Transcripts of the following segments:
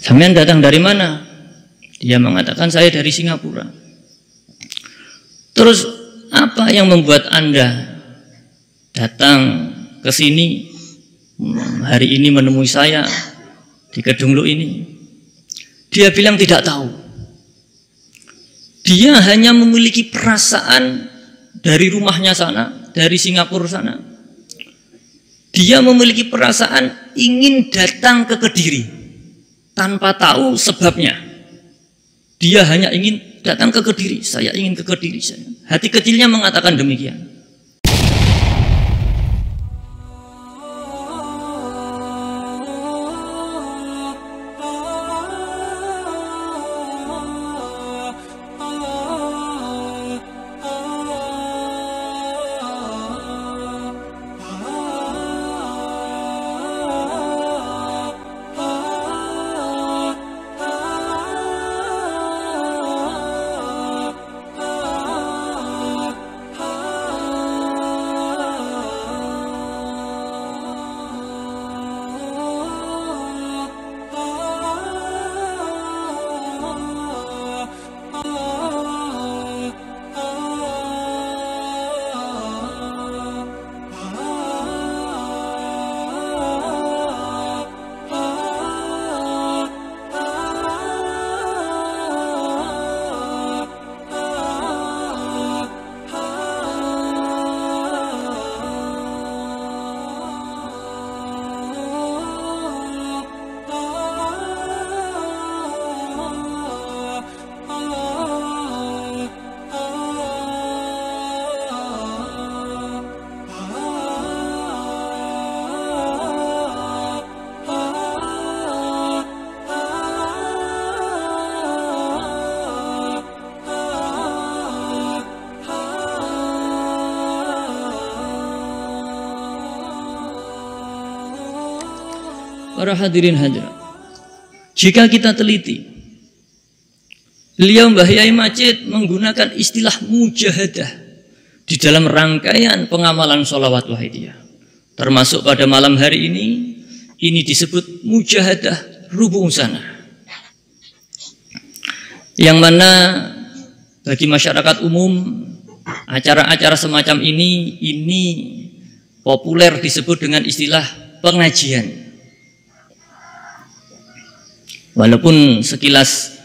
Sampean datang dari mana? Dia mengatakan saya dari Singapura. Terus apa yang membuat Anda datang ke sini hari ini menemui saya di Kedunglu ini? Dia bilang tidak tahu. Dia hanya memiliki perasaan dari rumahnya sana, dari Singapura sana. Dia memiliki perasaan ingin datang ke Kediri tanpa tahu sebabnya. Dia hanya ingin datang ke Kediri. Saya ingin ke Kediri. Hati kecilnya mengatakan demikian. Para hadirin hadirat, jika kita teliti, beliau Mbah Yai Majid menggunakan istilah mujahadah di dalam rangkaian pengamalan sholawat wahidiyah. Termasuk pada malam hari ini disebut mujahadah rubu'un sana. Yang mana bagi masyarakat umum, acara-acara semacam ini populer disebut dengan istilah pengajian. Walaupun sekilas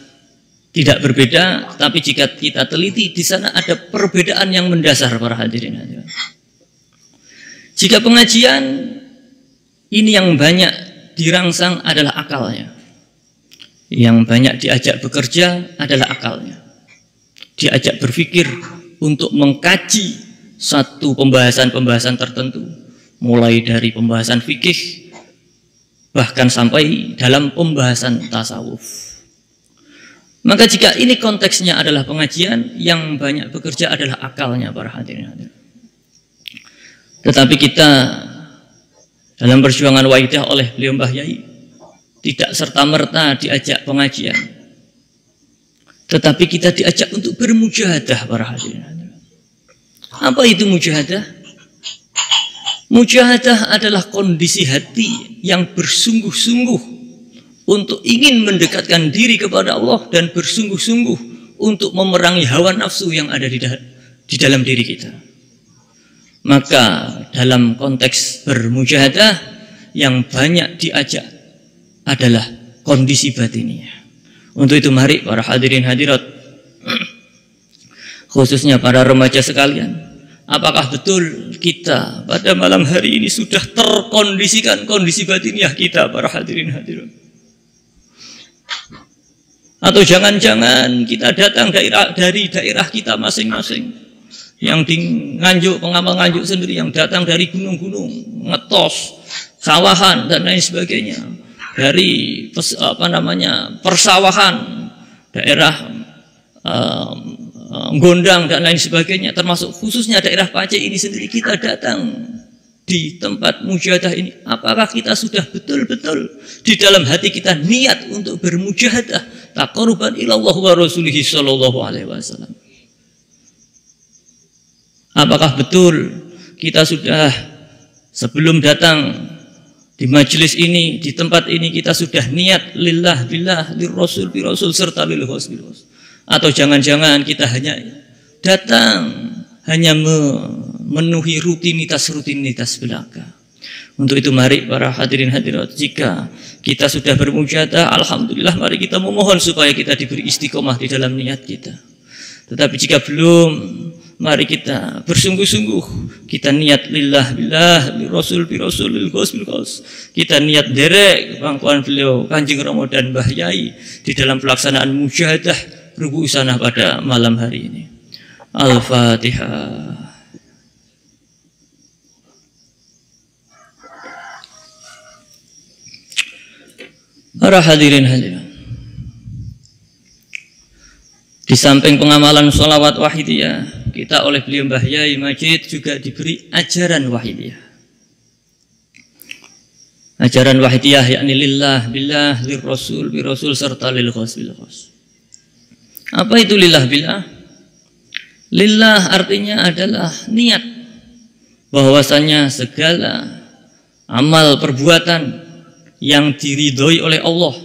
tidak berbeda, tapi jika kita teliti di sana ada perbedaan yang mendasar para hadirin hadirat. Jika pengajian ini yang banyak dirangsang adalah akalnya, yang banyak diajak bekerja adalah akalnya, diajak berpikir untuk mengkaji satu pembahasan-pembahasan tertentu, mulai dari pembahasan fikih bahkan sampai dalam pembahasan tasawuf. Maka jika ini konteksnya adalah pengajian, yang banyak bekerja adalah akalnya para hadirin. Tetapi kita dalam perjuangan waidah oleh beliau Mbah Yai tidak serta-merta diajak pengajian, tetapi kita diajak untuk bermujahadah para hadirin. Apa itu mujahadah? Mujahadah adalah kondisi hati yang bersungguh-sungguh untuk ingin mendekatkan diri kepada Allah dan bersungguh-sungguh untuk memerangi hawa nafsu yang ada di dalam diri kita. Maka dalam konteks bermujahadah yang banyak diajak adalah kondisi batinnya. Untuk itu mari para hadirin hadirat, khususnya para remaja sekalian, apakah betul kita pada malam hari ini sudah terkondisikan kondisi batiniah kita para hadirin hadirat? Atau jangan-jangan kita datang dari daerah kita masing-masing, yang di Nganjuk, pengamal Nganjuk sendiri, yang datang dari gunung-gunung, ngetos, sawahan dan lain sebagainya, dari persawahan, daerah Gondang dan lain sebagainya, termasuk khususnya daerah Paceh ini sendiri, kita datang di tempat mujahadah ini. Apakah kita sudah betul-betul di dalam hati kita niat untuk bermujahadah taqarruban ilallah wa rasulihi sallallahu alaihi wasallam? Apakah betul kita sudah sebelum datang di majelis ini, di tempat ini kita sudah niat lillah billah, lirrasul birrasul, serta lil ghos bil ghos. Atau jangan-jangan kita hanya datang hanya memenuhi rutinitas belaka. Untuk itu mari para hadirin hadirat, jika kita sudah bermujahadah, alhamdulillah, mari kita memohon supaya kita diberi istiqomah di dalam niat kita. Tetapi jika belum, mari kita bersungguh-sungguh, kita niat lillah billah, lirrasul birrasul, lil ghos bil ghos. Kita niat derek pangkuan beliau Kanjeng Ramadan Mbah Yai di dalam pelaksanaan mujahadah rubu sanah pada malam hari ini. Al-Fatihah. Para hadirin hadirat, di samping pengamalan sholawat wahidiyah, kita oleh beliau Mbah Yai Majid juga diberi ajaran wahidiyah. Ajaran wahidiyah yakni lillah billah, lirrasul birrasul, serta lil ghos bil ghos. Apa itu lillah billah? Lillah artinya adalah niat bahwasanya segala amal perbuatan yang diridhoi oleh Allah,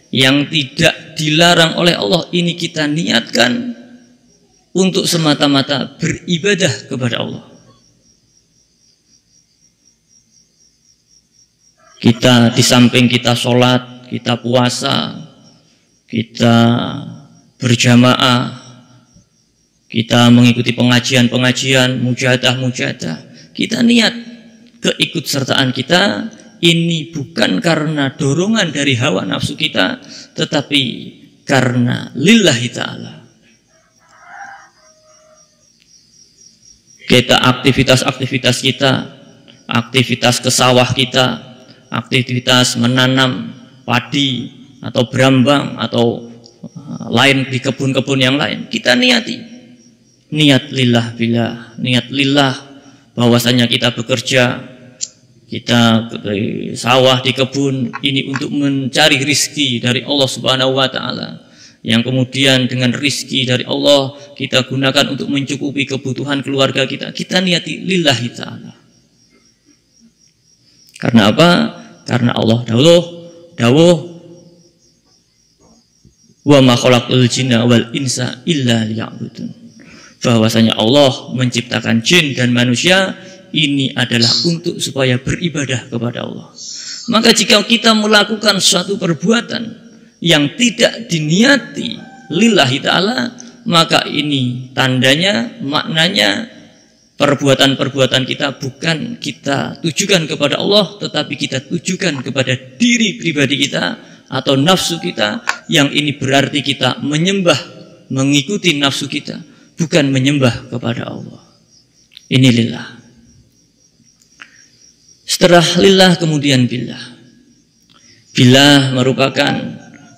yang tidak dilarang oleh Allah, ini kita niatkan untuk semata-mata beribadah kepada Allah. Kita di samping kita sholat, kita puasa, kita berjamaah, kita mengikuti pengajian-pengajian, mujahadah-mujahadah, kita niat keikutsertaan kita ini bukan karena dorongan dari hawa nafsu kita, tetapi karena lillahi ta'ala. Kita aktivitas-aktivitas kita, aktivitas ke sawah kita, aktivitas menanam padi atau berambang atau lain di kebun-kebun yang lain, kita niati niat lillah billah, niat lillah bahwasanya kita bekerja, kita di sawah, di kebun ini untuk mencari rizki dari Allah Subhanahu wa Ta'ala, yang kemudian dengan rizki dari Allah kita gunakan untuk mencukupi kebutuhan keluarga kita. Kita niati lillahi ta'ala. Karena apa? Karena Allah dawuh wa ma khalaqul jinna wal insa illa liya'budun, bahwasanya Allah menciptakan jin dan manusia ini adalah untuk supaya beribadah kepada Allah. Maka jika kita melakukan suatu perbuatan yang tidak diniati lillahi ta'ala, maka ini tandanya, maknanya perbuatan-perbuatan kita bukan kita tujukan kepada Allah, tetapi kita tujukan kepada diri pribadi kita atau nafsu kita, yang ini berarti kita menyembah, mengikuti nafsu kita, bukan menyembah kepada Allah. Ini lillah. Setelah lillah kemudian billah. Billah merupakan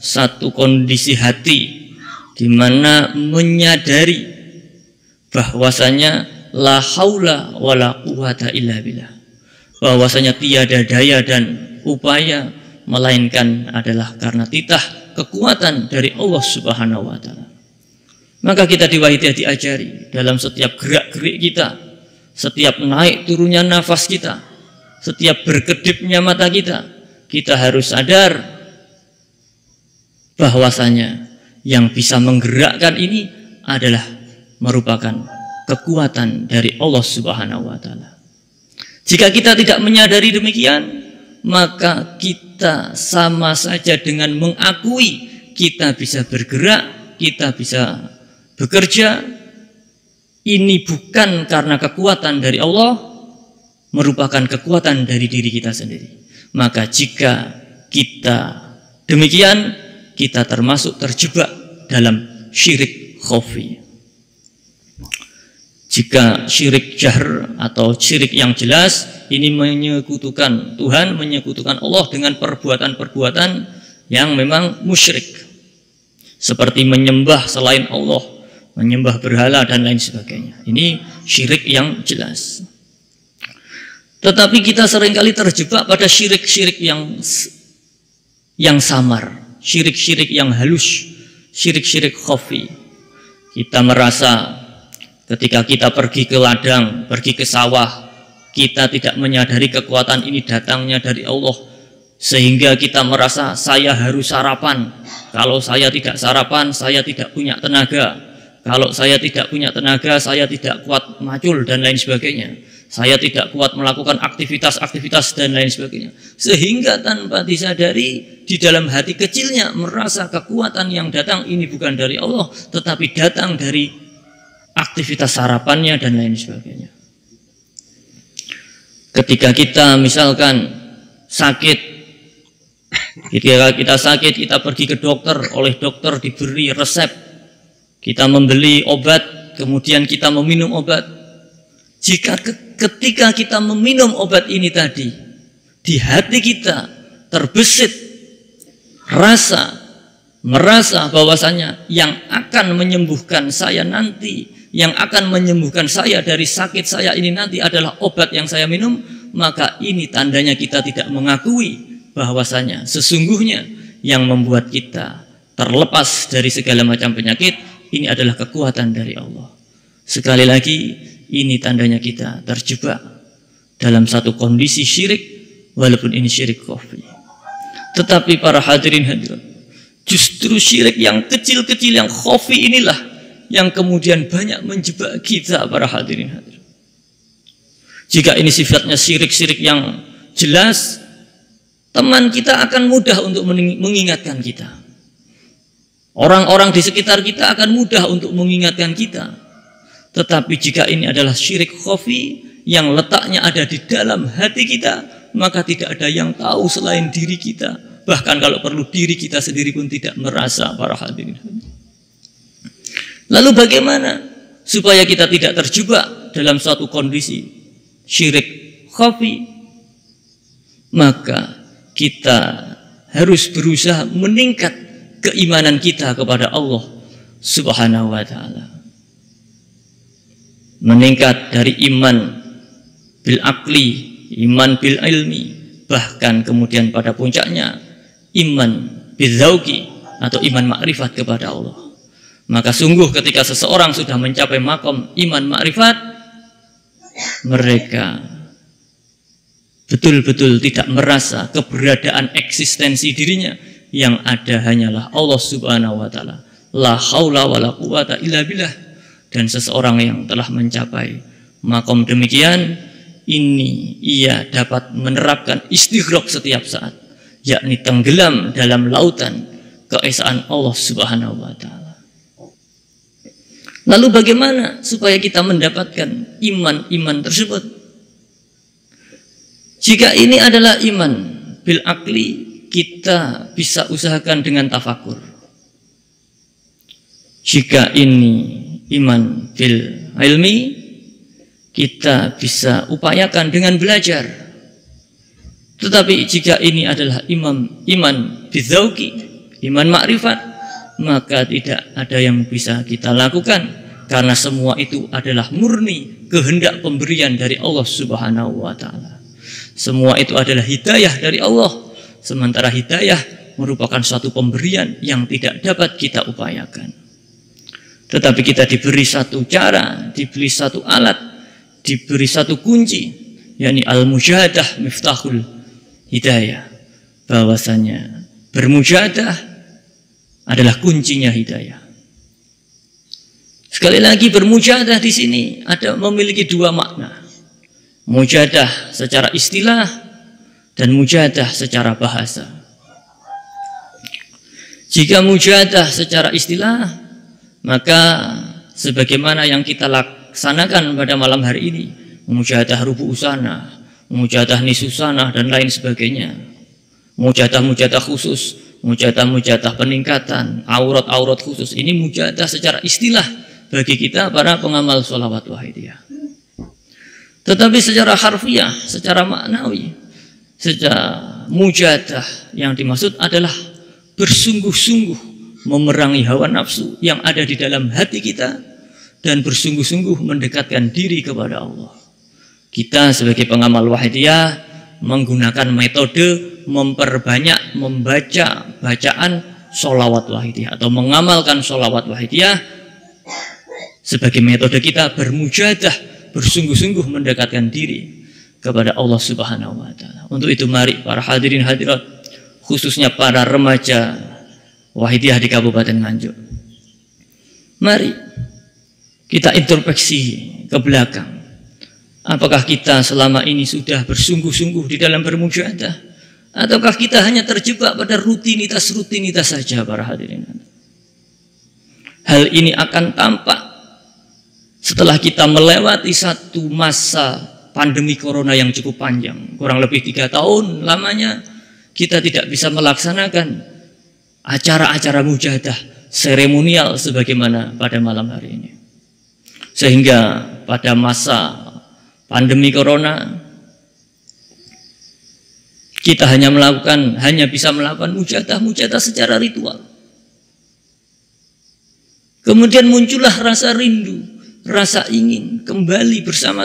satu kondisi hati di mana menyadari bahwasanya la haula wala quwata illa billah, bahwasanya tiada daya dan upaya melainkan adalah karena titah kekuatan dari Allah Subhanahu wa Ta'ala. Maka kita di wahidiyah diajari dalam setiap gerak-gerik kita, setiap naik turunnya nafas kita, setiap berkedipnya mata kita, kita harus sadar bahwasanya yang bisa menggerakkan ini adalah merupakan kekuatan dari Allah Subhanahu wa Ta'ala. Jika kita tidak menyadari demikian, maka kita sama saja dengan mengakui kita bisa bergerak, kita bisa bekerja, ini bukan karena kekuatan dari Allah, merupakan kekuatan dari diri kita sendiri. Maka jika kita demikian, kita termasuk terjebak dalam syirik khafi. Jika syirik jahr atau syirik yang jelas, ini menyekutukan Tuhan, menyekutukan Allah dengan perbuatan-perbuatan yang memang musyrik, seperti menyembah selain Allah, menyembah berhala dan lain sebagainya. Ini syirik yang jelas. Tetapi kita seringkali terjebak pada syirik-syirik yang samar, syirik-syirik yang halus, syirik-syirik khafi. Kita merasa ketika kita pergi ke ladang, pergi ke sawah, kita tidak menyadari kekuatan ini datangnya dari Allah, sehingga kita merasa saya harus sarapan. Kalau saya tidak sarapan, saya tidak punya tenaga. Kalau saya tidak punya tenaga, saya tidak kuat macul dan lain sebagainya. Saya tidak kuat melakukan aktivitas-aktivitas dan lain sebagainya. Sehingga tanpa disadari di dalam hati kecilnya merasa kekuatan yang datang ini bukan dari Allah, tetapi datang dari aktivitas sarapannya dan lain sebagainya. Ketika kita misalkan sakit, ketika kita sakit, kita pergi ke dokter, oleh dokter diberi resep, kita membeli obat, kemudian kita meminum obat. Jika ketika kita meminum obat ini tadi, di hati kita terbesit merasa bahwasanya yang akan menyembuhkan saya nanti, yang akan menyembuhkan saya dari sakit saya ini nanti adalah obat yang saya minum, maka ini tandanya kita tidak mengakui bahwasanya sesungguhnya yang membuat kita terlepas dari segala macam penyakit ini adalah kekuatan dari Allah. Sekali lagi, ini tandanya kita terjebak dalam satu kondisi syirik, walaupun ini syirik khafi. Tetapi para hadirin hadirat, justru syirik yang kecil-kecil, yang khafi inilah yang kemudian banyak menjebak kita para hadirin hadirat. Jika ini sifatnya syirik-syirik yang jelas, teman kita akan mudah untuk mengingatkan kita. Orang-orang di sekitar kita akan mudah untuk mengingatkan kita. Tetapi jika ini adalah syirik khafi yang letaknya ada di dalam hati kita, maka tidak ada yang tahu selain diri kita. Bahkan kalau perlu diri kita sendiri pun tidak merasa para hadirin. Lalu bagaimana supaya kita tidak terjebak dalam suatu kondisi syirik khafi? Maka kita harus berusaha meningkat keimanan kita kepada Allah Subhanahu wa ta'ala. Meningkat dari iman bil akli, iman bil ilmi, bahkan kemudian pada puncaknya iman bil zauqi atau iman makrifat kepada Allah. Maka sungguh ketika seseorang sudah mencapai makom iman makrifat, mereka betul-betul tidak merasa keberadaan eksistensi dirinya, yang ada hanyalah Allah Subhanahu wa ta'ala. La haula wa la quwata illa billah. Dan seseorang yang telah mencapai makom demikian, ini ia dapat menerapkan istighraq setiap saat, yakni tenggelam dalam lautan keesaan Allah Subhanahu wa ta'ala. Lalu bagaimana supaya kita mendapatkan iman-iman tersebut? Jika ini adalah iman bil akli, kita bisa usahakan dengan tafakur. Jika ini iman bil ilmi, kita bisa upayakan dengan belajar. Tetapi jika ini adalah iman bidzauqi, iman makrifat, maka tidak ada yang bisa kita lakukan, karena semua itu adalah murni kehendak pemberian dari Allah Subhanahu wa ta'ala. Semua itu adalah hidayah dari Allah, sementara hidayah merupakan suatu pemberian yang tidak dapat kita upayakan. Tetapi kita diberi satu cara, diberi satu alat, diberi satu kunci, yakni al-mujahadah miftahul hidayah, bahwasanya bermujahadah adalah kuncinya hidayah. Sekali lagi, bermujahadah di sini memiliki dua makna. Mujahadah secara istilah dan mujahadah secara bahasa. Jika mujahadah secara istilah, maka sebagaimana yang kita laksanakan pada malam hari ini, mujahadah rubu usana, mujahadah nisusana dan lain sebagainya, mujahadah khusus, mujahadah peningkatan, aurat khusus, ini mujahadah secara istilah bagi kita para pengamal sholawat wahidiyah. Tetapi secara harfiah, secara maknawi, secara mujahadah yang dimaksud adalah bersungguh-sungguh memerangi hawa nafsu yang ada di dalam hati kita dan bersungguh-sungguh mendekatkan diri kepada Allah. Kita sebagai pengamal wahidiyah menggunakan metode memperbanyak membaca bacaan sholawat wahidiyah atau mengamalkan sholawat wahidiyah sebagai metode kita bermujahadah, bersungguh-sungguh mendekatkan diri. kepada Allah Subhanahu wa taala. Untuk itu mari para hadirin hadirat, khususnya para remaja Wahidiyah di Kabupaten Nganjuk, mari kita introspeksi ke belakang. Apakah kita selama ini sudah bersungguh-sungguh di dalam bermujahadah, ataukah kita hanya terjebak pada rutinitas-rutinitas saja para hadirin? Hal ini akan tampak setelah kita melewati satu masa pandemi corona yang cukup panjang, kurang lebih 3 tahun lamanya kita tidak bisa melaksanakan acara-acara mujahadah seremonial sebagaimana pada malam hari ini. Sehingga pada masa pandemi corona kita hanya bisa melakukan mujahadah secara ritual. Kemudian muncullah rasa rindu, rasa ingin kembali bersama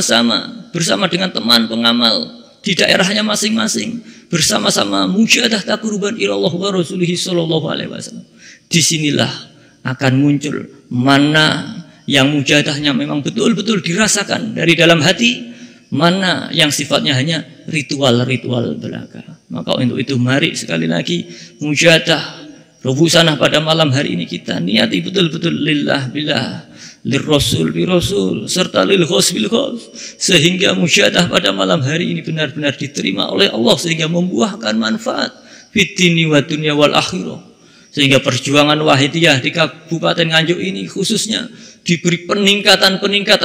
dengan teman pengamal di daerahnya masing-masing, bersama-sama mujahadah taqarruban ilallah wa rasulihi sallallahu alaihi wasallam. Disinilah akan muncul mana yang mujahadahnya memang betul-betul dirasakan dari dalam hati, mana yang sifatnya hanya ritual-ritual belaka. Maka untuk itu mari sekali lagi mujahadah Rubusanah pada malam hari ini kita niati betul-betul lillah billah, lirrasul birrasul, serta lil khos bil khos, sehingga musyadah pada malam hari ini benar-benar diterima oleh Allah sehingga membuahkan manfaat fid dini wa dunya wal akhirah. Sehingga perjuangan Wahidiyah di Kabupaten Nganjuk ini khususnya diberi peningkatan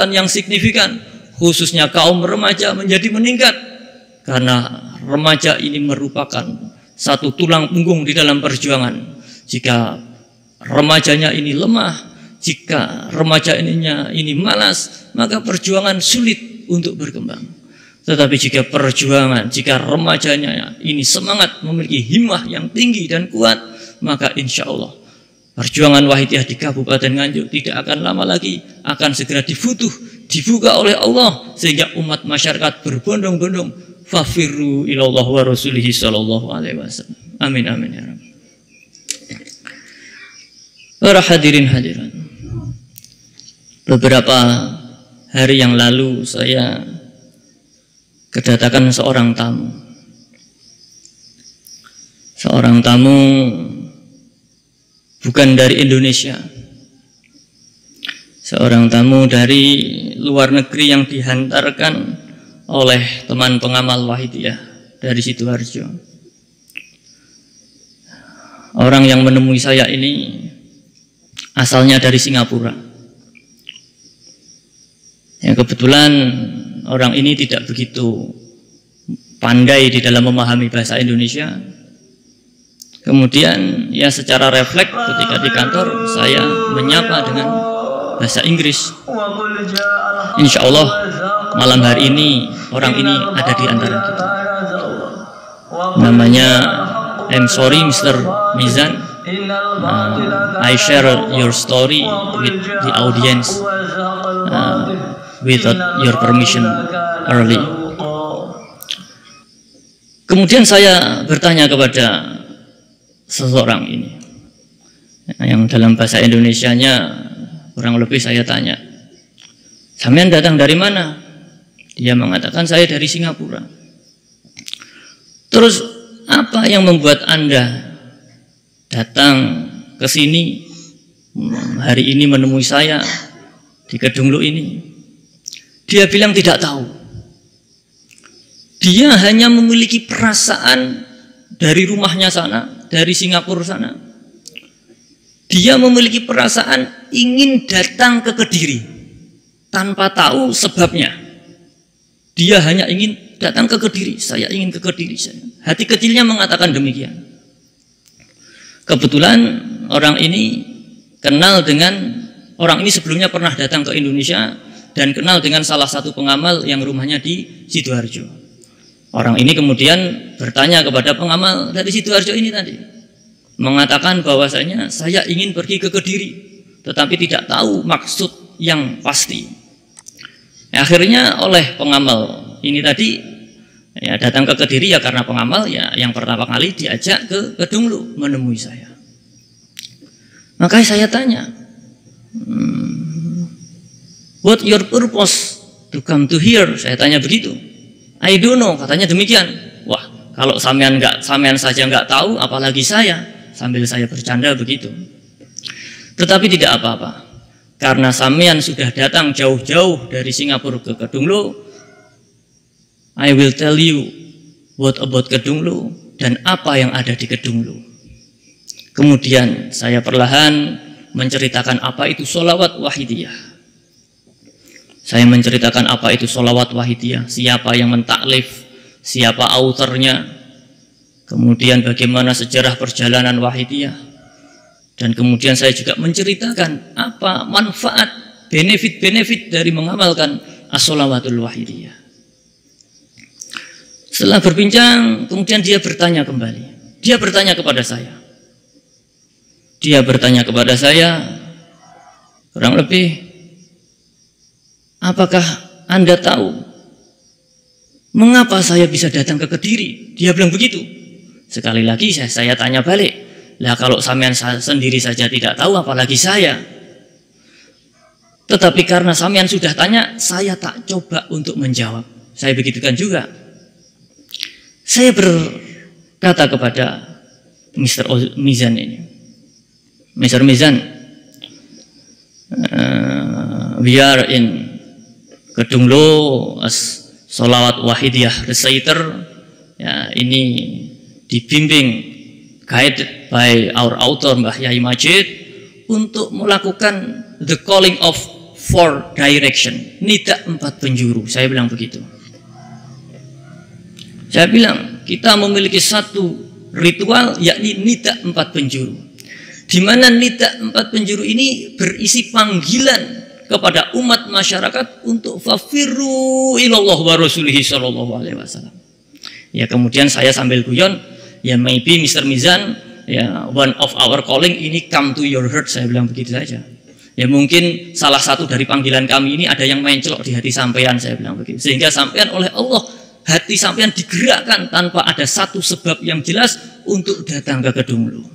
yang signifikan, khususnya kaum remaja menjadi meningkat, karena remaja ini merupakan satu tulang punggung di dalam perjuangan. Jika remajanya ini lemah, jika remaja ini malas, maka perjuangan sulit untuk berkembang. Tetapi jika remajanya ini semangat, memiliki himmah yang tinggi dan kuat, maka insya Allah perjuangan Wahidiyah di Kabupaten Nganjuk tidak akan lama lagi akan segera dibuka oleh Allah, sehingga umat masyarakat berbondong-bondong fafirru ilallah wa rasulihi sallallahu alaihi wasallam. Amin amin ya Rabb. Para hadirin hadirat, beberapa hari yang lalu saya kedatangan seorang tamu bukan dari Indonesia, seorang tamu dari luar negeri yang dihantarkan oleh teman pengamal Wahidiyah dari Sidoarjo. Orang yang menemui saya ini asalnya dari Singapura. Yang kebetulan orang ini tidak begitu pandai di dalam memahami bahasa Indonesia. Kemudian ya secara refleks ketika di kantor saya menyapa dengan bahasa Inggris. Insya Allah malam hari ini orang ini ada di antara kita. Namanya I'm sorry Mr. Mizan, I share your story with the audience without your permission early. Kemudian saya bertanya kepada seseorang ini, yang dalam bahasa Indonesianya kurang lebih saya tanya, "Sampean datang dari mana?" Dia mengatakan, "Saya dari Singapura." Terus apa yang membuat Anda datang ke sini hari ini menemui saya di Kedung Lu ini? Dia bilang tidak tahu. Dia hanya memiliki perasaan dari rumahnya sana, dari Singapura sana. Dia memiliki perasaan ingin datang ke Kediri tanpa tahu sebabnya. Dia hanya ingin datang ke Kediri. Saya ingin ke Kediri. Hati kecilnya mengatakan demikian. Kebetulan orang ini sebelumnya pernah datang ke Indonesia dan kenal dengan salah satu pengamal yang rumahnya di Sidoarjo. Orang ini kemudian bertanya kepada pengamal dari Sidoarjo ini tadi, mengatakan bahwasanya saya ingin pergi ke Kediri, tetapi tidak tahu maksud yang pasti. Akhirnya oleh pengamal ini tadi ya datang ke Kediri ya karena pengamal ya yang pertama kali diajak ke Kedung Lu menemui saya. Maka saya tanya, what your purpose to come to here? Saya tanya begitu. I don't know, katanya demikian. Wah, kalau sampean saja nggak tahu, apalagi saya. Sambil saya bercanda begitu. Tetapi tidak apa-apa, karena sampean sudah datang jauh-jauh dari Singapura ke Kedunglo. I will tell you what about Kedunglo dan apa yang ada di Kedunglo. Kemudian saya perlahan menceritakan apa itu sholawat wahidiyah. Saya menceritakan apa itu sholawat wahidiyah, siapa yang mentaklif, siapa autornya, kemudian bagaimana sejarah perjalanan wahidiyah, dan kemudian saya juga menceritakan apa manfaat, benefit-benefit dari mengamalkan as-sholawatul wahidiyah. Setelah berbincang, kemudian dia bertanya kembali. Dia bertanya kepada saya. Kurang lebih, apakah Anda tahu mengapa saya bisa datang ke Kediri? Dia bilang begitu. Sekali lagi saya tanya balik. Lah kalau sampean sendiri saja tidak tahu, apalagi saya. Tetapi karena sampean sudah tanya, saya tak coba untuk menjawab. Saya begitukan juga. Saya berkata kepada Mr. Mizan ini. Mr. Mizan, we are in Kedunglo as sholawat wahidiyah reciter, ya, ini dibimbing guided by our author Mbah Yai Majid untuk melakukan the calling of four direction, nida 4 penjuru. Saya bilang begitu. Saya bilang kita memiliki satu ritual, yakni nida 4 penjuru, di mana nida 4 penjuru ini berisi panggilan kepada umat masyarakat untuk fafirru ilallah wa rasulihi sallallahu alaihi wasallam. Ya, kemudian saya sambil guyon, ya maybe Mr. Mizan, ya one of our calling ini come to your heart, saya bilang begitu saja. Ya mungkin salah satu dari panggilan kami ini ada yang mencelok di hati sampean, saya bilang begitu. Sehingga sampean oleh Allah, hati sampean digerakkan tanpa ada satu sebab yang jelas untuk datang ke Kedunglo.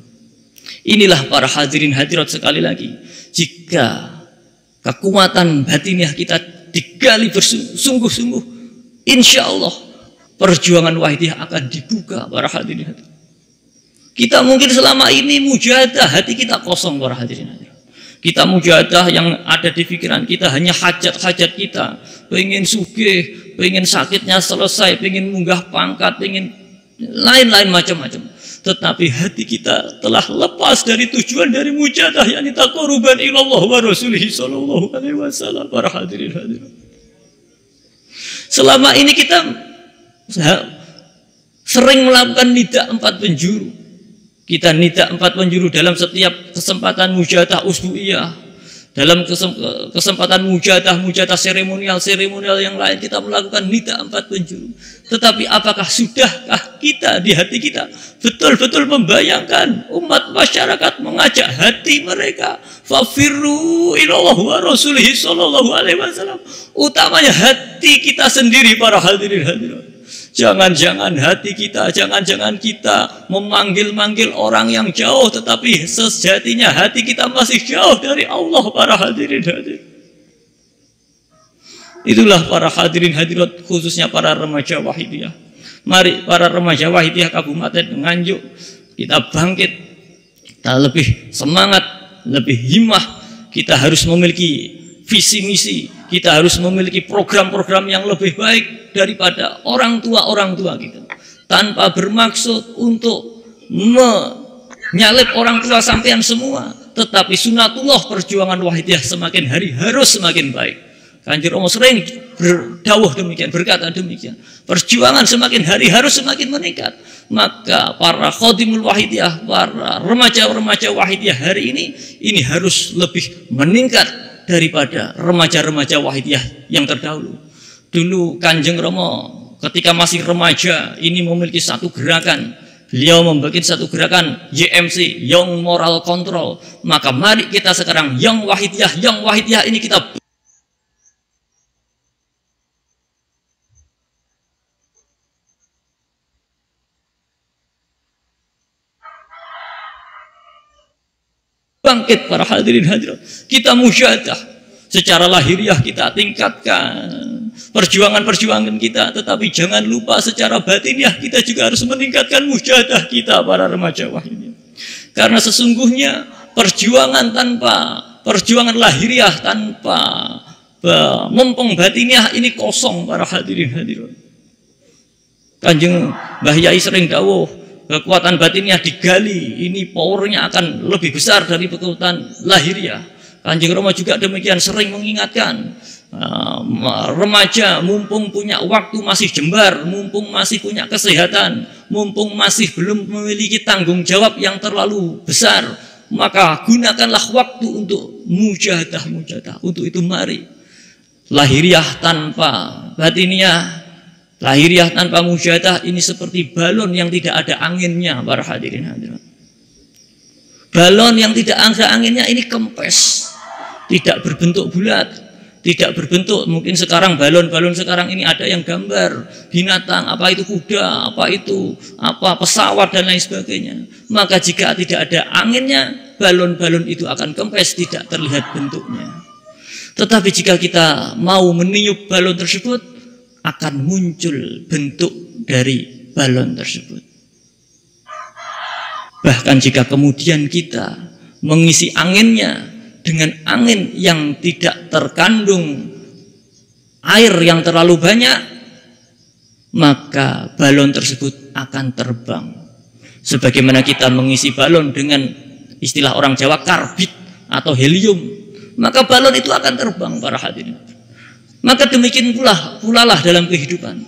Inilah para hadirin hadirat, sekali lagi, jika kekuatan batiniah kita digali bersungguh-sungguh, insya Allah perjuangan wahidiyah akan dibuka, para hadirin hadirat. Kita mungkin selama ini mujahadah, hati kita kosong, para hadirin hadirat. Kita mujahadah, yang ada di pikiran kita hanya hajat-hajat kita, pengen sugih, pengen sakitnya selesai, pengen munggah pangkat, pengen lain-lain macam-macam. Tetapi hati kita telah lepas dari tujuan dari mujahadah, yakni taqarruban ilallah wa rasulihi sallallahu alaihi wasallam, para hadirin hadirat. Selama ini kita sering melakukan nida 4 penjuru. Kita nida 4 penjuru dalam setiap kesempatan mujahadah usbu'iyah, dalam kesempatan mujahadah seremonial yang lain, kita melakukan nida 4 penjuru. Tetapi apakah sudahkah kita di hati kita betul-betul membayangkan umat masyarakat mengajak hati mereka fafirru ilallah wa rasulihi sallallahu alaihi wasallam, utamanya hati kita sendiri, para hadirin hadirat. Jangan-jangan hati kita, jangan-jangan kita memanggil-manggil orang yang jauh, tetapi sejatinya hati kita masih jauh dari Allah, para hadirin hadirat. Itulah para hadirin hadirat, khususnya para remaja wahidiyah. Mari para remaja wahidiyah Kabupaten Nganjuk, kita bangkit, kita lebih semangat, lebih himmah. Kita harus memiliki visi misi, kita harus memiliki program-program yang lebih baik daripada orang tua kita, tanpa bermaksud untuk menyalip orang tua sampean semua, tetapi sunatullah perjuangan wahidiyah semakin hari harus semakin baik. Kanjeng Rama sering berdawuh demikian, berkata demikian. Perjuangan semakin hari harus semakin meningkat. Maka para khadimul wahidiyah, para remaja-remaja wahidiyah hari ini harus lebih meningkat daripada remaja-remaja wahidiyah yang terdahulu. Dulu Kanjeng Rama ketika masih remaja ini memiliki satu gerakan. Beliau membuat satu gerakan YMC, Young Moral Control. Maka mari kita sekarang Young Wahidiyah ini kita bangkit, para hadirin hadirat. Kita mujahadah secara lahiriah, kita tingkatkan perjuangan-perjuangan kita, tetapi jangan lupa secara batiniah kita juga harus meningkatkan mujahadah kita para remaja wahidiyah. Karena sesungguhnya perjuangan lahiriah tanpa mumpung batiniah ini kosong para hadirin hadirat. Kanjeng Mbah Yai sering dawuh, kekuatan batiniah digali, ini powernya akan lebih besar dari kekuatan lahiriah. Kanjeng Rama juga demikian sering mengingatkan remaja mumpung punya waktu masih jembar, mumpung masih punya kesehatan, mumpung masih belum memiliki tanggung jawab yang terlalu besar, maka gunakanlah waktu untuk mujahadah. Untuk itu mari lahiriah tanpa batiniah, lahiriah tanpa mujahadah ini seperti balon yang tidak ada anginnya para hadirin hadirat. Balon yang tidak ada anginnya ini kempes, tidak berbentuk bulat, tidak berbentuk. Mungkin sekarang balon-balon sekarang ini ada yang gambar binatang, apa itu kuda, apa itu pesawat dan lain sebagainya. Maka jika tidak ada anginnya, balon-balon itu akan kempes, tidak terlihat bentuknya. Tetapi jika kita mau meniup balon tersebut, akan muncul bentuk dari balon tersebut. Bahkan jika kemudian kita mengisi anginnya dengan angin yang tidak terkandung air yang terlalu banyak, maka balon tersebut akan terbang. Sebagaimana kita mengisi balon dengan istilah orang Jawa karbit atau helium, maka balon itu akan terbang para hadirin. Maka demikian pula lah dalam kehidupan.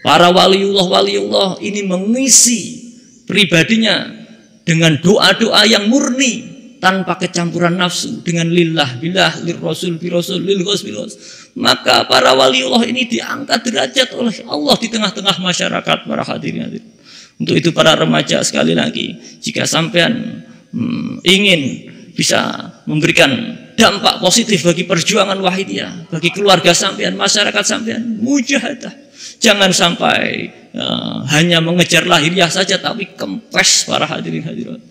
Para waliullah ini mengisi pribadinya dengan doa-doa yang murni, tanpa kecampuran nafsu, dengan lillah billah, lirrasul birasul, lilghos bilghos. Maka para waliullah ini diangkat derajat oleh Allah di tengah-tengah masyarakat para hadirin. Untuk itu para remaja sekali lagi, jika sampean ingin bisa memberikan dampak positif bagi perjuangan wahidiyah, bagi keluarga sampean, masyarakat sampean, mujahadah. Jangan sampai hanya mengejar lahiriah saja tapi kempes para hadirin hadirat.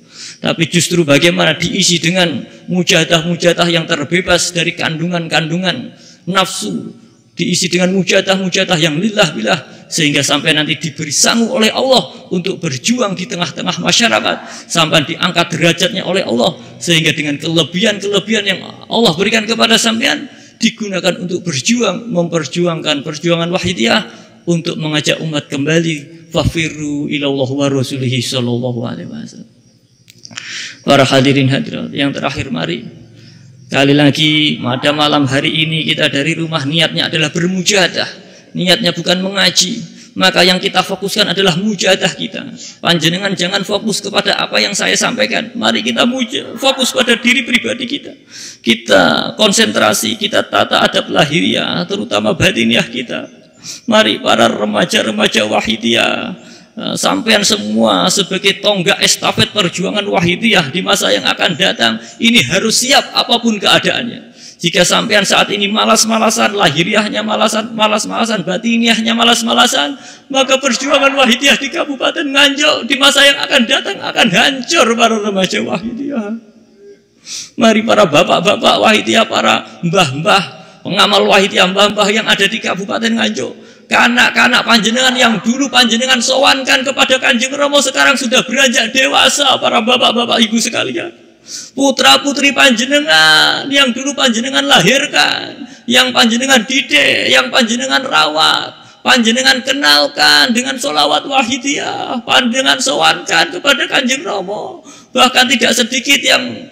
Tapi justru bagaimana diisi dengan mujahadah yang terbebas dari kandungan-kandungan nafsu, diisi dengan mujahadah yang lillah billah, sehingga sampai nanti diberi sangu oleh Allah untuk berjuang di tengah-tengah masyarakat, sampai diangkat derajatnya oleh Allah, sehingga dengan kelebihan-kelebihan yang Allah berikan kepada sampean digunakan untuk memperjuangkan perjuangan wahidiyah, untuk mengajak umat kembali fafirru ilallah wa rasulihi sallallahu alaihi wasallam. Para hadirin hadirat yang terakhir, mari kali lagi pada malam hari ini kita dari rumah niatnya adalah bermujahadah, niatnya bukan mengaji. Maka yang kita fokuskan adalah mujahadah kita. Panjenengan jangan fokus kepada apa yang saya sampaikan. Mari kita fokus pada diri pribadi kita. Kita konsentrasi, kita tata adab lahiriah, terutama batiniah kita. Mari para remaja-remaja wahidiyah, sampean semua sebagai tonggak estafet perjuangan wahidiyah di masa yang akan datang, ini harus siap apapun keadaannya. Jika sampean saat ini malas-malasan, lahiriahnya malas-malasan, batiniahnya malas-malasan, maka perjuangan wahidiyah di Kabupaten Nganjuk di masa yang akan datang akan hancur para remaja wahidiyah. Mari para bapak-bapak wahidiyah, para mbah-mbah pengamal wahidiyah, mbah-mbah yang ada di Kabupaten Nganjuk, kanak-kanak panjenengan yang dulu panjenengan sowankan kepada Kanjeng Rama sekarang sudah beranjak dewasa, para bapak-bapak ibu sekalian. Putra-putri panjenengan yang dulu panjenengan lahirkan, yang panjenengan didik, yang panjenengan rawat, panjenengan kenalkan dengan sholawat wahidiyah, panjenengan sowankan kepada Kanjeng Rama. Bahkan tidak sedikit yang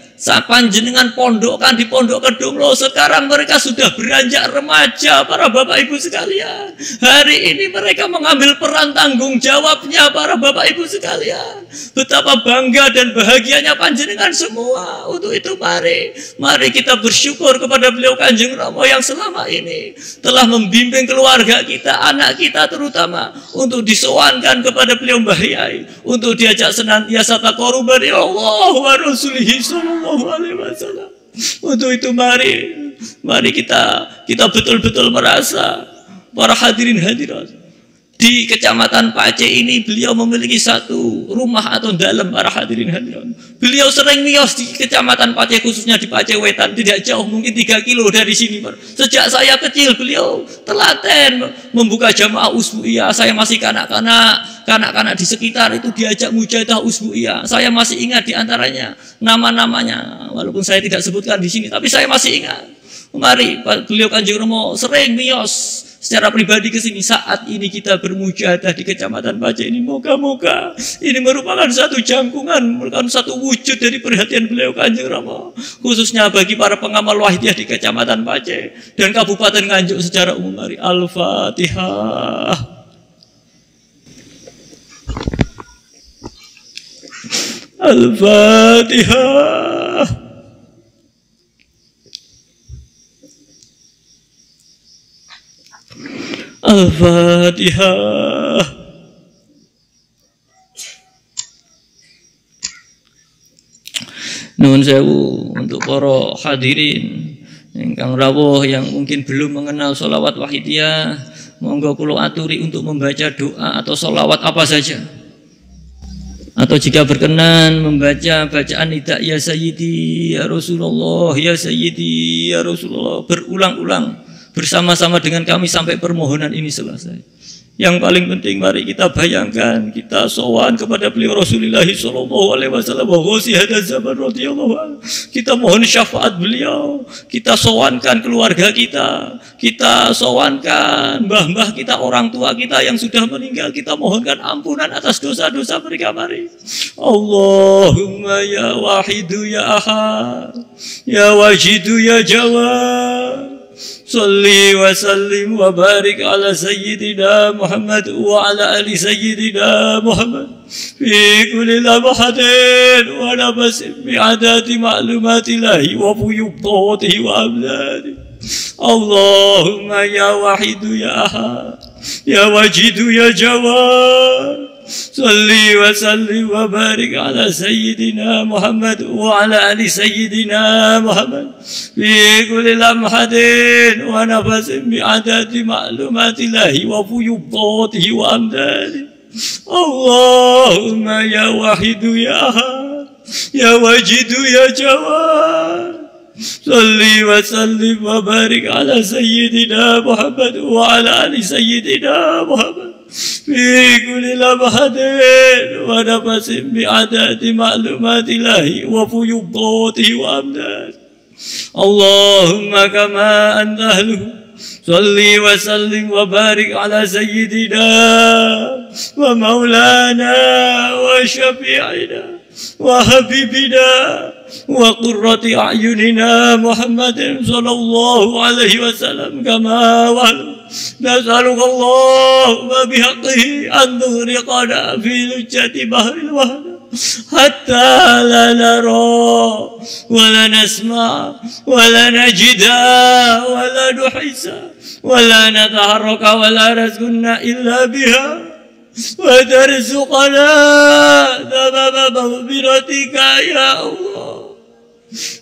panjenengan pondokkan di Pondok Kedunglo, sekarang mereka sudah beranjak remaja, para bapak ibu sekalian. Hari ini mereka mengambil peran tanggung jawabnya, para bapak ibu sekalian. Betapa bangga dan bahagianya panjenengan semua. Untuk itu mari kita bersyukur kepada beliau Kanjeng Rama yang selama ini telah membimbing keluarga kita, anak kita terutama, untuk disowankan kepada beliau Mbah Yai, untuk diajak senantiasa taqarruban Allah wa rasulihi sallallahu alaihi wasallam. Untuk itu mari kita betul-betul merasa, para hadirin hadirat, Di Kecamatan Pace ini beliau memiliki satu rumah atau dalam, para hadirin hadirat. Beliau sering miyos di Kecamatan Pace, khususnya di Pace Wetan, tidak jauh, mungkin 3 kilo dari sini. Sejak saya kecil beliau telaten membuka jamaah usbu'iyah. Saya masih kanak-kanak di sekitar itu diajak mujahadah usbu'iyah. Saya masih ingat di antaranya nama-namanya, walaupun saya tidak sebutkan di sini, tapi saya masih ingat. Mari beliau Kanjeng Rama sering miyos secara pribadi ke sini. Saat ini kita bermujahadah di Kecamatan Pace ini, moga-moga ini merupakan satu jangkungan, merupakan satu wujud dari perhatian beliau Kanjeng Rama, khususnya bagi para pengamal wahidiyah di Kecamatan Pace dan Kabupaten Nganjuk secara umum. Mari Al-Fatihah. Al-Fatihah. Al-Fatihah. Nuwun sewu untuk para hadirin ingkang rawuh yang mungkin belum mengenal sholawat wahidiyah, monggo kula aturi untuk membaca doa atau sholawat apa saja. Atau jika berkenan membaca bacaan nida ya Sayyidi ya Rasulullah, ya Sayyidi ya Rasulullah berulang-ulang bersama-sama dengan kami sampai permohonan ini selesai. Yang paling penting mari kita bayangkan kita sowan kepada beliau Rasulullah sallallahu alaihi wasallam wa ghusi hada zaman radhiyallahu anhu. Kita mohon syafaat beliau, kita sowankan keluarga kita sowankan mbah-mbah kita, orang tua kita yang sudah meninggal, kita mohonkan ampunan atas dosa-dosa mereka. Mari Allahumma ya wahidu ya ahad ya wajidu ya jawad, salli wa sallim wa barik ala sayyidina Muhammad wa ala ali sayyidina Muhammad fi kulli lamhatin wa nafasin bi'adati ma'lumatillahi wa fuyubtatihi wa amlani. Allahumma ya wahidu ya ahad ya wajidu ya jawad, salli wa sallim wa barik ala sayyidina Muhammad wa ala ali sayyidina Muhammad fi kulli lamhatin wa nafasin bi'adati ma'lumatillahi wa fuyubtatihi wa amdani. Allahumma ya wahidu ya ahad ya wajidu ya jawad, salli wa sallim wa barik ala sayyidina Muhammad wa ala ali sayyidina Muhammad fi kulli lamhatin wa nafasin bi'adati ma'lumatillahi wa fuyubtatihi wa amdani. Allahumma kama anta ahluhu, salli wa sallim wa barik ala sayyidina wa maulana wa syafi'ina wa habibina wa qurrati a'yunina Muhammadin sallallahu alaihi wasallam kama wa'ala. Nas'aluka Allahumma bihaqqihi an tughriqana fi lujjati bahril wahda hatta la nara wa la nasma wa la najida wa la nuhisa wa la nataharraka wa la razquna illa biha wa tarzuqana tamama maghfiratika ya Allah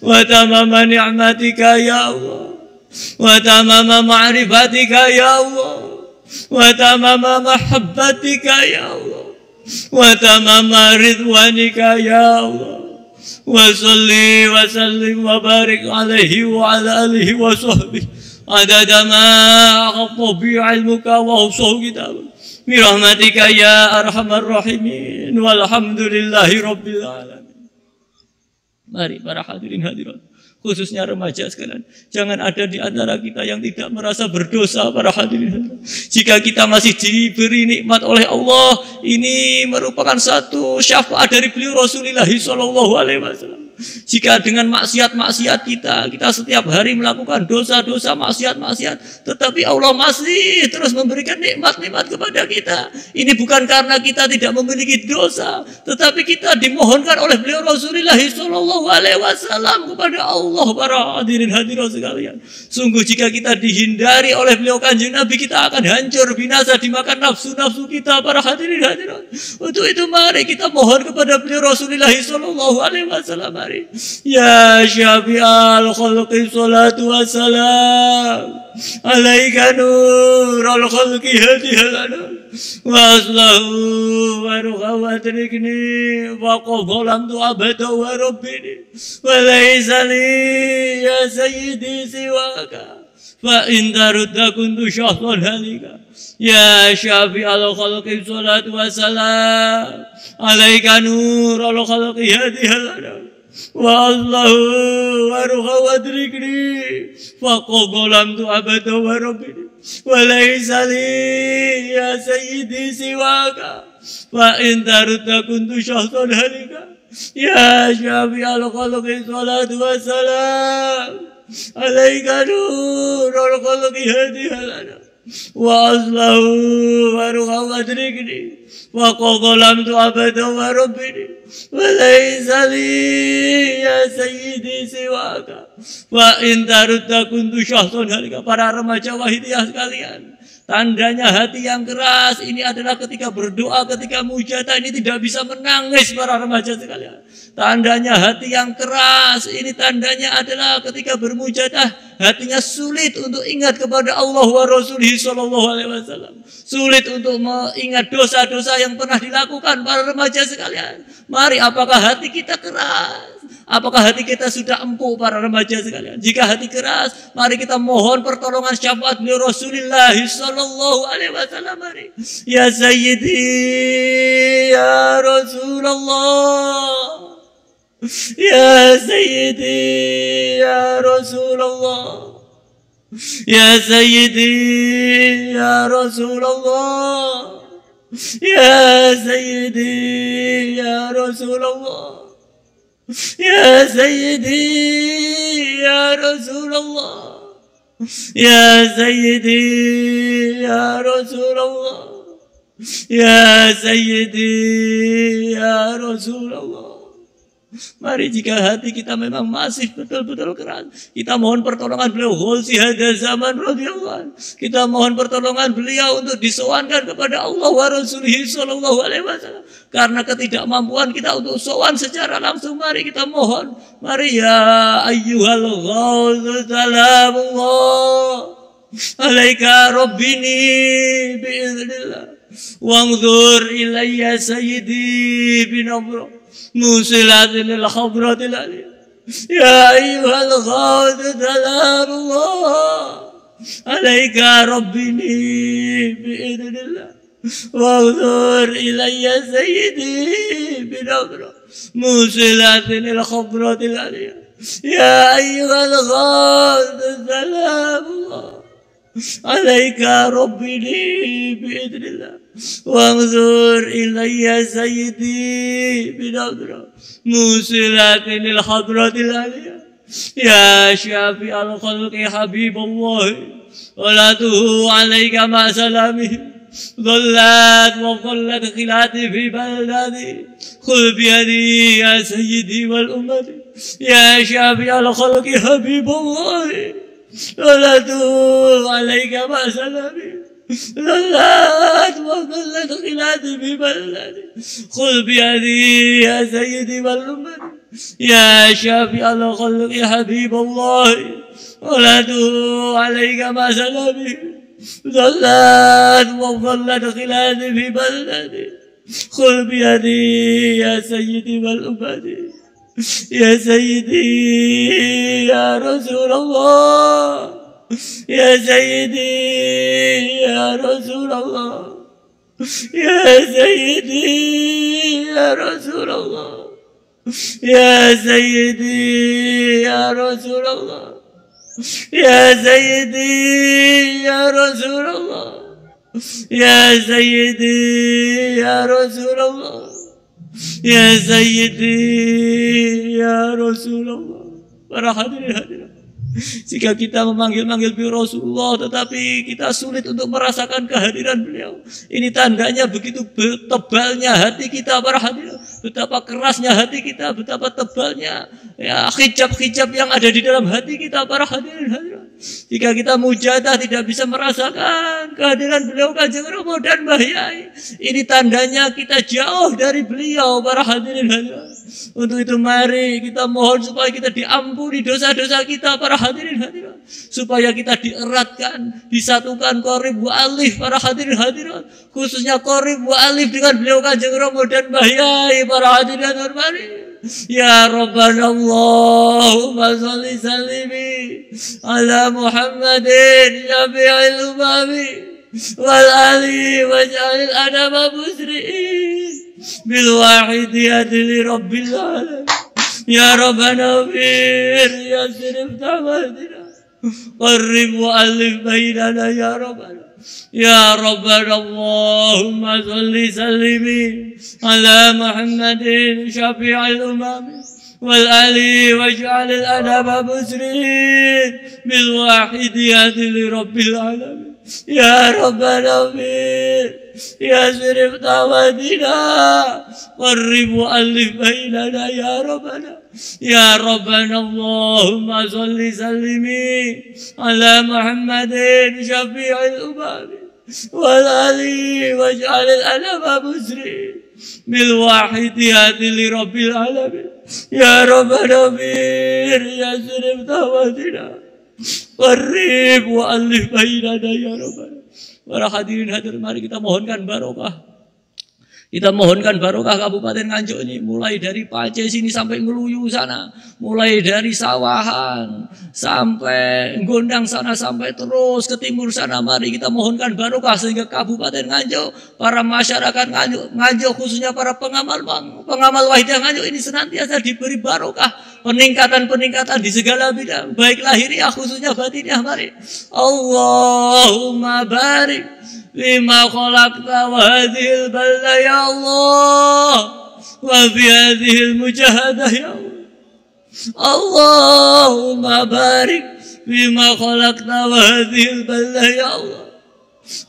wa tamama ni'matika ya Allah wa tamama ma'rifatika ya Allah wa tamama mahabbatika ya Allah wa tamama ridwanika ya Allah wa salli wa sallim wa barik alaihi wa ala alihi wa sahbihi adada ma aghafta bi ilmuka wa usuh kitabuk birahmatika ya arhamar rahimin walhamdulillahi rabbil alamin. Mari para hadirin hadirat, khususnya remaja sekalian, jangan ada di antara kita yang tidak merasa berdosa. Para hadirin, jika kita masih diberi nikmat oleh Allah, ini merupakan satu syafaat dari beliau Rasulullah sallallahu alaihi wasallam. Jika dengan maksiat-maksiat kita setiap hari melakukan dosa-dosa, maksiat-maksiat, tetapi Allah masih terus memberikan nikmat-nikmat kepada kita. Ini bukan karena kita tidak memiliki dosa, tetapi kita dimohonkan oleh beliau Rasulullah sallallahu alaihi wasallam kepada Allah. Para hadirin hadirat sekalian, sungguh jika kita dihindari oleh beliau Kanjeng Nabi, kita akan hancur binasa dimakan nafsu-nafsu kita. Para hadirin hadirat, untuk itu mari kita mohon kepada beliau Rasulullah sallallahu alaihi wasallam. mari. Ya syafi'al khalqi salatu wassalam alaika nurul khalqi hadihalana wa aslahu wa ruhawatrikni wa qabalam tu abada wa rabbini wa laysa li ya sayyidi siwaka fa in tarudda kuntu syahsan halika. Ya syafi'al khalqi salatu wassalam alaika nurul khalqi hadihalana wa allahu wa ruhawatrikni fa qabalam tu abada wa rabbini wa laysa li ya sayyidi siwaka fa in tarudda kuntu syahsan halika. Ya syafi'al khalqi salatu wassalam alaika nurul khalqi hadihalana wa aslahu wa ruhawatrikni wa qabalam tu abada wa rabbini wa laysa li ya sayyidi siwaka wa in tarudda kuntu syahsan halika. Para remaja wahidiyah sekalian, tandanya hati yang keras ini adalah ketika berdoa, ketika mujadah ini tidak bisa menangis. Para remaja sekalian, tandanya hati yang keras ini tandanya adalah ketika bermujadah hatinya sulit untuk ingat kepada Allah wa Rasulih sallallahu alaihi wasallam, sulit untuk mengingat dosa-dosa yang pernah dilakukan. Para remaja sekalian, mari, apakah hati kita keras? Apakah hati kita sudah empuk? Para remaja sekalian, jika hati keras, mari kita mohon pertolongan syafaat beliau Rasulullah sallallahu alaihi wasallam. Mari, ya sayyidi ya Rasulullah, ya sayyidi ya Rasulullah, ya sayyidi ya Rasulullah, ya sayyidi ya Rasulullah, ya sayyidi ya Rasulullah, ya sayyidi ya Rasulullah, ya sayyidi ya Rasulullah. Mari, jika hati kita memang masih betul-betul keras, kita mohon pertolongan beliau Ghusi hadza zaman radhiyallahu. Kita mohon pertolongan beliau untuk disowankan kepada Allah wa Rasulih sallallahu alaihi wasallam. Karena ketidakmampuan kita untuk sowan secara langsung, mari kita mohon. Mari, ya ayyuhal Ghawth salamullah alaika rabbini biiznillah wanzur ilayya sayyidi binabra musilatin al-khabratil aliyah. Ya ayyuhal Ghawth salamullah alaika rabbini biiznillah wanzur ilayya sayyidi binabra musilatin al-khabratil aliyah. Ya ayyuhal Ghawth salamullah alaika rabbini biiznillah wanzur ilayya sayyidi binabra musilatin al-khabratil aliyah. Ya syafi'al khalqi habibullah salatuhu alaika ma salamihi ظلت وظلت خلاتي في بلدي خذ بيدي يا سيدي والأمة يا شافع الخلق حبيب الله صلاته عليك ما سلامي ظلت وظلت خلاتي في بلدي خذ بيدي يا سيدي والأمة يا شافع الخلق حبيب الله صلاته عليك ما سلامي ظلت وظلت خلاتي في بلدي خذ بيدي يا سيدي والأمة يا سيدي يا رسول الله يا سيدي يا رسول الله يا سيدي يا رسول الله يا سيدي يا رسول الله يا سيدي يا رسول الله يا سيدي يا رسول الله يا سيدي يا رسول الله. Para hadirin hadirat, jika kita memanggil-manggil beliau Rasulullah tetapi kita sulit untuk merasakan kehadiran beliau, ini tandanya begitu tebalnya hati kita. Para hadirin, betapa kerasnya hati kita, betapa tebalnya ya hijab-hijab yang ada di dalam hati kita. Para hadirin hadirat, jika kita mujadah tidak bisa merasakan kehadiran beliau Kanjeng Ramadan Mbah Yai, ini tandanya kita jauh dari beliau. Para hadirin hadirat, Untuk itu mari kita mohon supaya kita diampuni dosa-dosa kita para hadirin hadirat. Supaya kita dieratkan, disatukan qorib wa alif para hadirin hadirat. Khususnya qorib wa alif dengan beliau Kanjeng Romo dan Mbah Yai para hadirin hadirat mari. Ya Rabbana Allahumma sholli sallimi ala Muhammadin syafi'il umami wal ali waj'alil adaba musri'in bil wahidiyati li rabbil alamin. Ya Rabbana fir ya sirif tawadina qarrib wa alif bainana ya Rabbana. Ya Rabbana Allahumma sholli sallimi ala Muhammadin syafi'il umami wal ali waj'alil adaba musri'in bil wahidiyati li rabbil alamin. Ya Rabbana fir ya sirif tawadina qarrib wa alif bainana ya Rabbana. Ya Rabbana Allahumma sholli sallimi ala Muhammadin syafi'il umami wal ali waj'alil adaba musri'in bil wahidiyati li rabbil alamin. Ya Rabbana fir ya sirif tawadina qarrib wa alif bainana ya Rabbana. Para hadirin hadir mari kita mohonkan barokah. Kita mohonkan barokah Kabupaten Nganjuk ini, mulai dari Pace sini sampai Ngeluyu sana, mulai dari Sawahan sampai Gondang sana sampai terus ke timur sana. Mari kita mohonkan barokah sehingga Kabupaten Nganjuk, para masyarakat Nganjuk khususnya para pengamal Wahidah Nganjuk ini senantiasa diberi barokah, peningkatan di segala bidang, baik lahiriah khususnya batiniah. Mari Allahumma barik lima khalaqta wa hadhil balda ya Allah wa fi hadhil mujahadah ya Allah. Allahumma barik lima khalaqta wa hadhil balda ya Allah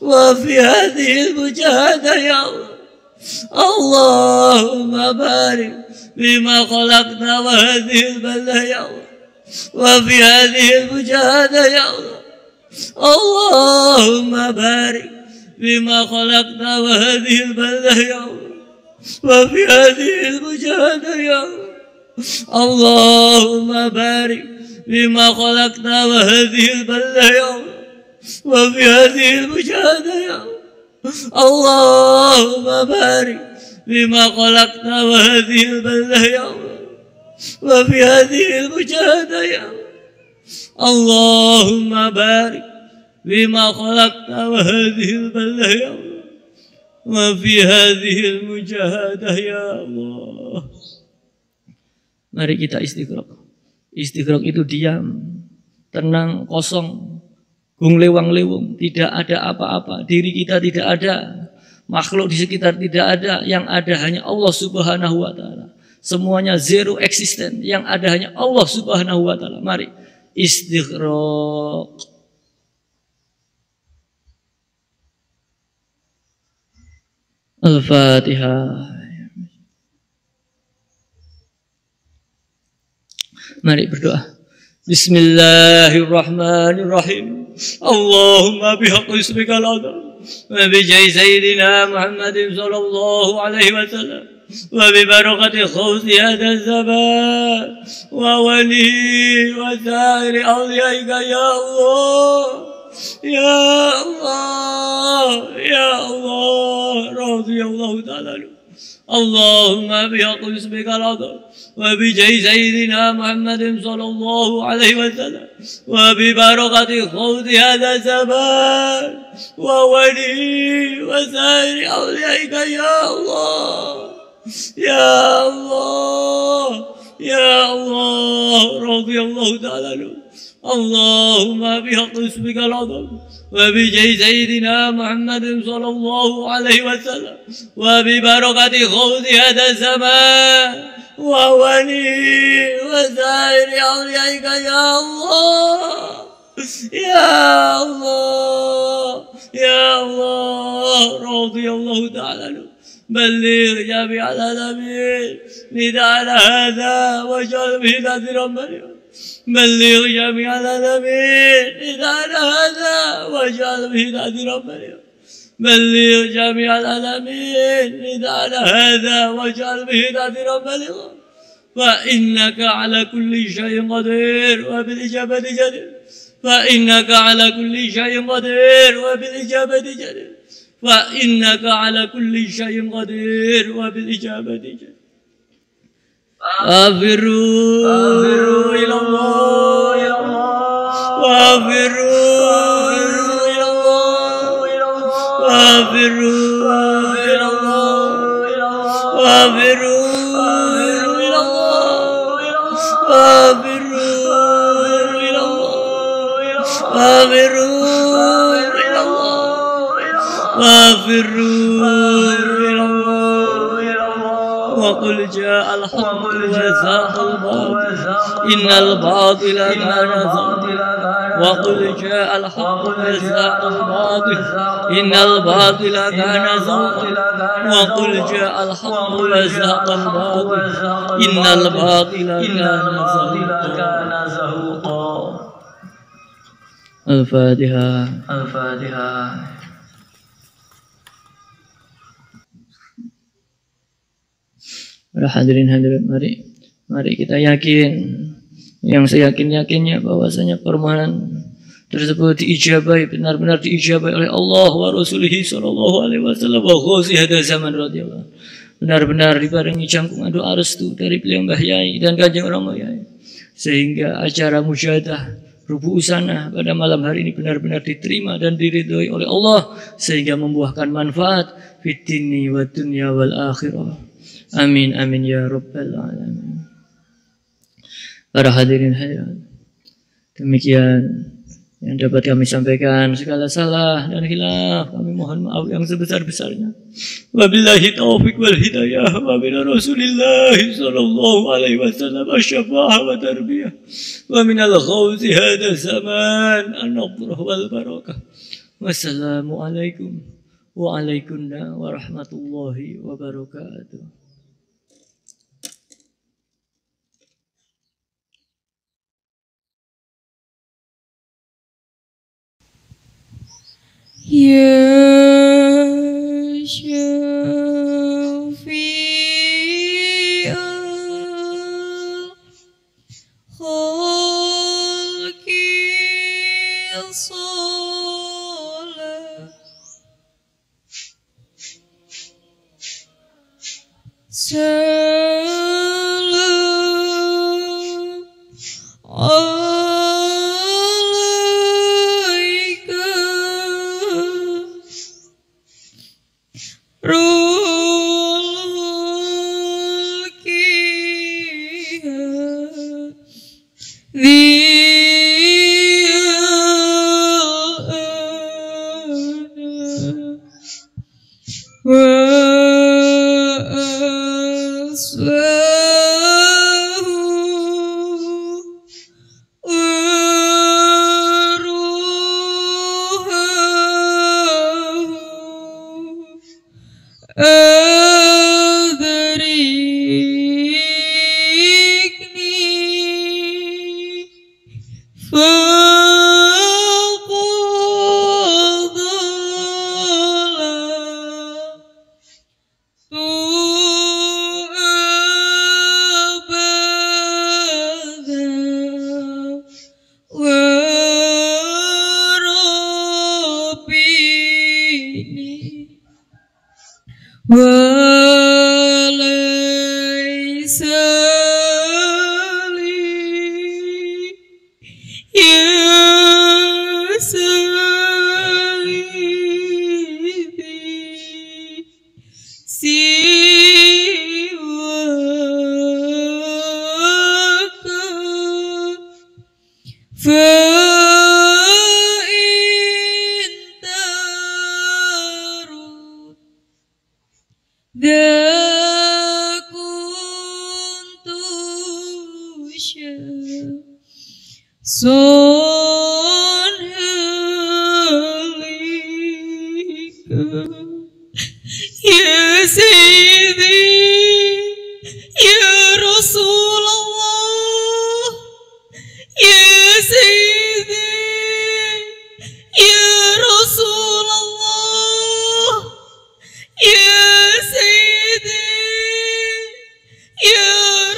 wa fi hadhil mujahadah ya Allah. Allahumma barik lima khalaqta wa hadhil balda ya Allah wa fi hadhil mujahadah ya Allah. Allahumma barik bima khalaqta wa hadhil baldah ya Allah wa fi hadhil mujahadah ya Allah. Allahumma barik bima khalaqta wa hadhil baldah ya Allah wa fi hadhil mujahadah ya Allah. Allahumma barik bima khalaqta wa hadhil baldah ya Allah wa fi hadhil mujahadah ya Allah. Allahumma barik bima khalaqta wa hadhil baldah ya Allah wa fi hadhil mujahadah ya Allah. Mari kita istighraq. Istighraq itu diam, tenang, kosong, gung lewang-lewung, tidak ada apa-apa, diri kita tidak ada, makhluk di sekitar tidak ada, yang ada hanya Allah Subhanahu wa taala. Semuanya zero eksisten, yang ada hanya Allah Subhanahu wa taala. Mari istighraq. Al-Fatihah. Mari berdoa. Bismillahirrahmanirrahim. Allahumma bihaqqi ismikal azam wa bi jahi sayyidina Muhammadin sallallahu alaihi wasallam wa bi barakati khawsi hadha zaman wa wali wa sa'iri awliyaika ya Allah. Ya Allah, Ya Allah, radhiyallahu ta'ala. Allahumma bihaqqi ismikal azam wa bi jahi sayyidina Muhammadin sallallahu alaihi wasallam wa bi barakati khawsi hadha zaman wa wali wa sa'iri awliyaika ya Allah. Ya Allah, Ya Allah, radhiyallahu ta'ala. Allahumma bihaqqi ismikal azam wa bi jahi sayyidina Muhammadin sallallahu alaihi wasallam wa bi barakati khawsi hadha zaman wa wali wa sa'iri awliyaika ya Allah. Ya Allah, Ya Allah, radhiyallahu ta'ala. بلغ جميع العالمين نداءنا هذا واجعل به نذيرا مريما. بلغ جميع العالمين نداءنا هذا واجعل به نذيرا مريما. بلغ جميع العالمين نداءنا هذا واجعل به نذيرا مريما. فإنك على كل شيء قدير وبالإجابة جدير فإنك على كل شيء قدير وبالإجابة جدير فإنك على كل شيء قدير وبالإجابة جدير أفروا إلى الله وأفروا إلى الله وأفروا إلى الله وأفروا إلى الله وأفروا إلى الله وأفروا إلى الله وأفروا إلى الله وقل جاء الحق وزهق الباطل إن الباطل كان زهوقا وقل جاء الحق وزهق الباطل إن الباطل كان زهوقا وقل جاء الحق وزهق الباطل إن الباطل كان زهوقا. الفاتحة. Hadirin hadirat, mari kita yakin, yang seyakin-yakinnya bahwasanya permohonan tersebut diijabai, benar-benar diijabai oleh Allah wa Rasulih sallallahu alaihi wasallam wa ghusi hada zaman radhiyallahu. Benar-benar dibarengi jangkungan doa restu dari beliau Mbah Yai dan Kanjeng Rama Yai, sehingga acara musyahadah rubuh sana pada malam hari ini benar-benar diterima dan diridhoi oleh Allah, sehingga membuahkan manfaat fid dini wa dunya wal akhirah. Amin amin ya rabbal alamin. Para hadirin hadirat, demikian yang dapat kami sampaikan. Segala salah dan khilaf kami mohon maaf yang sebesar-besarnya. Wabillahi taufiq wal hidayah wa min Rasulillah sallallahu alaihi wasallam asy-syafa'ah wa tarbiyah wa min al-ghawzi hadha zaman an-nadhrah wal barakah. Wassalamu alaikum wa alaikumna warahmatullahi wabarakatuh. Ya Syafi'al Khalqil Salah Salam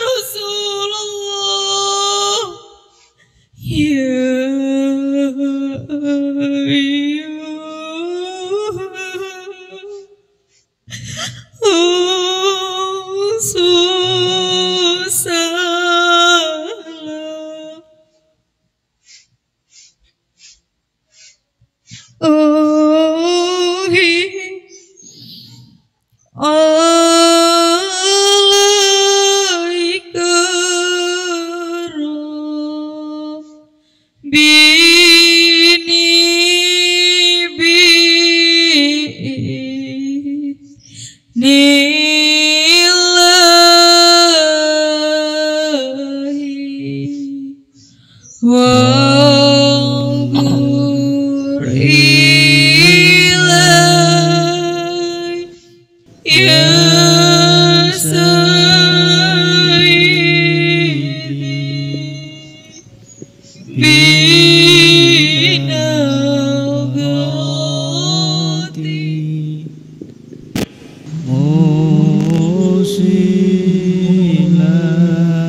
Rasul Musilati